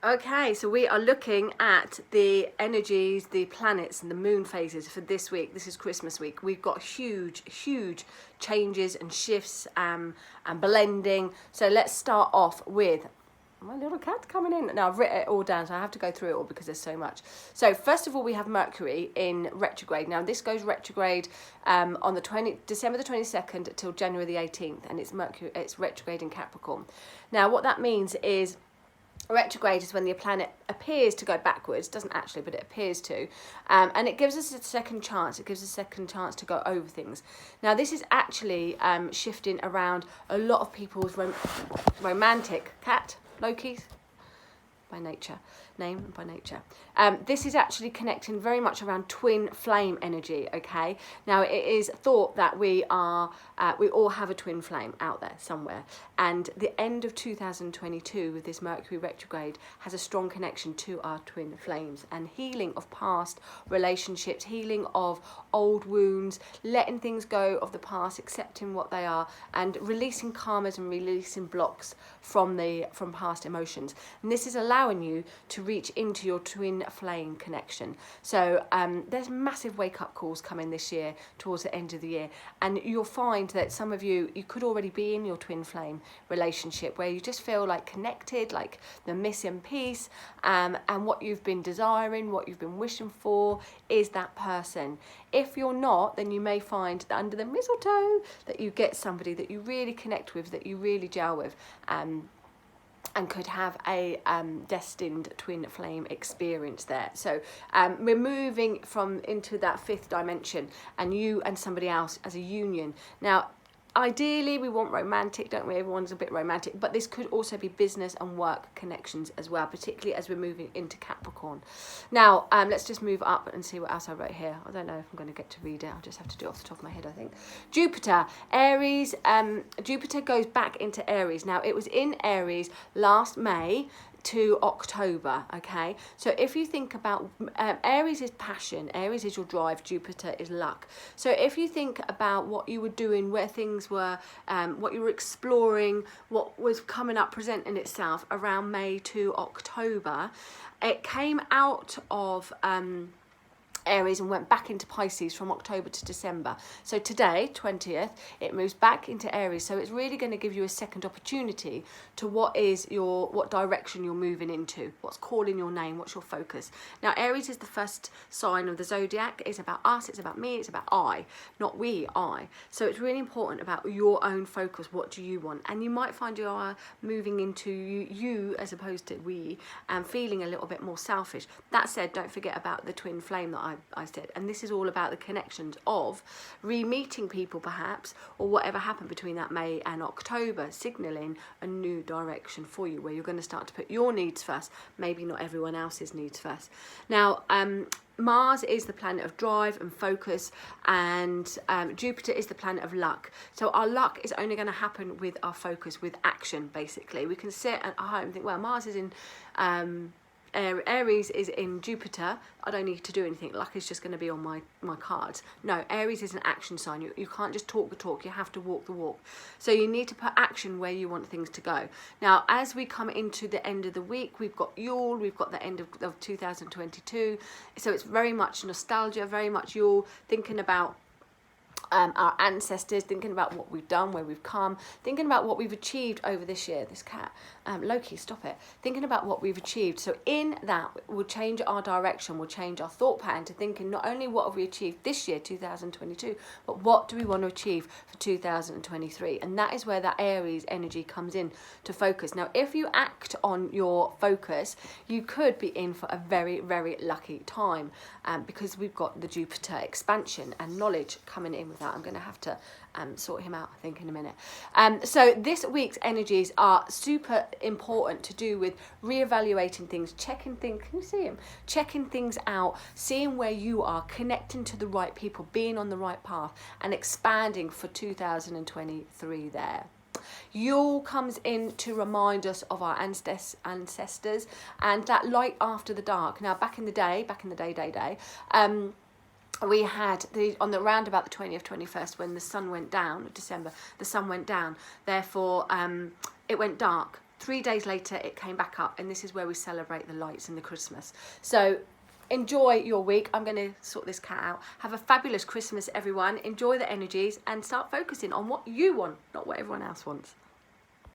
Okay, so we are looking at the energies, the planets and the moon phases for this week. This is Christmas week. We've got huge changes and shifts and blending. So let's start off with my little cat coming in. Now I've written it all down, so I have to go through it all because there's so much. So first of all, we have Mercury in retrograde. Now this goes retrograde on the December the 22nd till January the 18th, and it's Mercury. It's retrograde in Capricorn. Now what that means is, retrograde is when the planet appears to go backwards, doesn't actually, but it appears to, and it gives us a second chance. It gives us a second chance to go over things. Now this is actually shifting around a lot of people's romantic cat, Loki's by nature, name and by nature. This is actually connecting very much around twin flame energy. Okay, now it is thought that we all have a twin flame out there somewhere, and the end of 2022 with this Mercury retrograde has a strong connection to our twin flames and healing of past relationships, healing of old wounds, letting things go of the past, accepting what they are, and releasing karmas and releasing blocks from past emotions. And this is allowing you to reach into your twin flame connection. So there's massive wake-up calls coming this year towards the end of the year, and you'll find that some of you could already be in your twin flame relationship where you just feel like connected, like the missing piece, and what you've been desiring, what you've been wishing for is that person. If you're not, then you may find that under the mistletoe that you get somebody that you really connect with, that you really gel with, and could have a destined twin flame experience there. So we're moving into that fifth dimension, and you and somebody else as a union. Now ideally we want romantic, don't we? Everyone's a bit romantic, but this could also be business and work connections as well, particularly as we're moving into Capricorn. Now let's just move up and see what else I wrote here. I don't know if I'm going to get to read it. I'll just have to do it off the top of my head, I think. Jupiter, Aries. Jupiter goes back into Aries. Now it was in Aries last May to October. Okay, so if you think about Aries is passion, Aries is your drive, Jupiter is luck. So if you think about what you were doing, where things were, what you were exploring, what was coming up, presenting itself around May to October, it came out of Aries and went back into Pisces from October to December. So today, 20th, it moves back into Aries. So it's really going to give you a second opportunity to what direction you're moving into, what's calling your name, what's your focus. Now, Aries is the first sign of the zodiac. It's about us, it's about me, it's about I, not we, I. So it's really important about your own focus. What do you want? And you might find you are moving into you as opposed to we, and feeling a little bit more selfish. That said, don't forget about the twin flame that I said, and this is all about the connections of re-meeting people perhaps, or whatever happened between that May and October, signalling a new direction for you where you're going to start to put your needs first, maybe not everyone else's needs first. Now Mars is the planet of drive and focus, and Jupiter is the planet of luck. So our luck is only going to happen with our focus, with action. Basically, we can sit at home and think, well, Mars is in Aries is in Jupiter, I don't need to do anything, luck is just going to be on my cards. No, Aries is an action sign. You can't just talk the talk, you have to walk the walk. So you need to put action where you want things to go. Now as we come into the end of the week, we've got Yule, we've got the end of 2022, so it's very much nostalgia, very much Yule, thinking about our ancestors, thinking about what we've done, where we've come, thinking about what we've achieved over this year. This cat, Loki, stop it. Thinking about what we've achieved. So in that, we'll change our direction, we'll change our thought pattern to thinking not only what have we achieved this year, 2022, but what do we want to achieve for 2023? And that is where that Aries energy comes in to focus. Now, if you act on your focus, you could be in for a very, very lucky time, because we've got the Jupiter expansion and knowledge coming in with that. I'm going to have to sort him out, I think, in a minute. So this week's energies are super important to do with reevaluating things, checking things. Can you see him? Checking things out, seeing where you are, connecting to the right people, being on the right path, and expanding for 2023 there. Yule comes in to remind us of our ancestors and that light after the dark. Now, back in the day, we had on the round about the 20th, 21st, when the sun went down, December, the sun went down. Therefore, it went dark. 3 days later, it came back up, and this is where we celebrate the lights and the Christmas. So enjoy your week. I'm going to sort this cat out. Have a fabulous Christmas, everyone. Enjoy the energies and start focusing on what you want, not what everyone else wants.